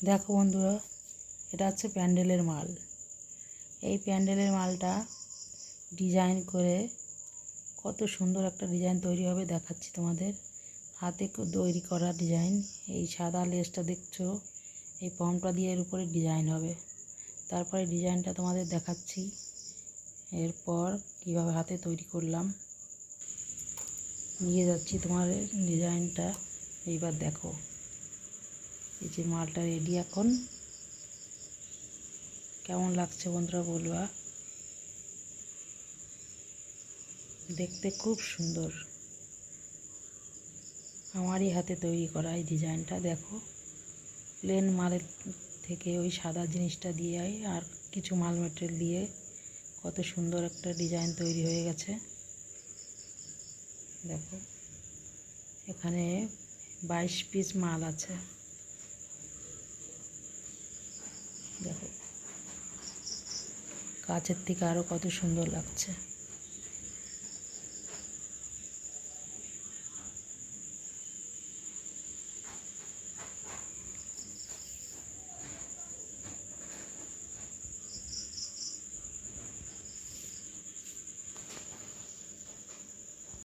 দেখো বন্ধুরা, এটা হচ্ছে প্যান্ডেলের মাল। এই প্যান্ডেলের মালটা ডিজাইন করে কত সুন্দর একটা ডিজাইন তৈরি হবে দেখাচ্ছি তোমাদের। হাতে তৈরি করা ডিজাইন। এই সাদা লেসটা দেখছো, এই পমটা দিয়ে এর উপরে ডিজাইন হবে। তারপরে ডিজাইনটা তোমাদের দেখাচ্ছি এরপর কিভাবে হাতে তৈরি করলাম। নিয়ে যাচ্ছি তোমার ডিজাইনটা। এইবার দেখো, এই যে মালটা রেডি। এখন কেমন লাগছে বন্ধুরা বলবা। দেখতে খুব সুন্দর, আমারই হাতে তৈরি করা এই ডিজাইনটা। দেখো, প্লেন মালের থেকে ওই সাদা জিনিসটা দিয়ে আর কিছু মাল মেটেরিয়াল দিয়ে কত সুন্দর একটা ডিজাইন তৈরি হয়ে গেছে। দেখো, এখানে 22 পিস মাল আছে। দেখো, কাছের থেকে আরও কত সুন্দর লাগছে।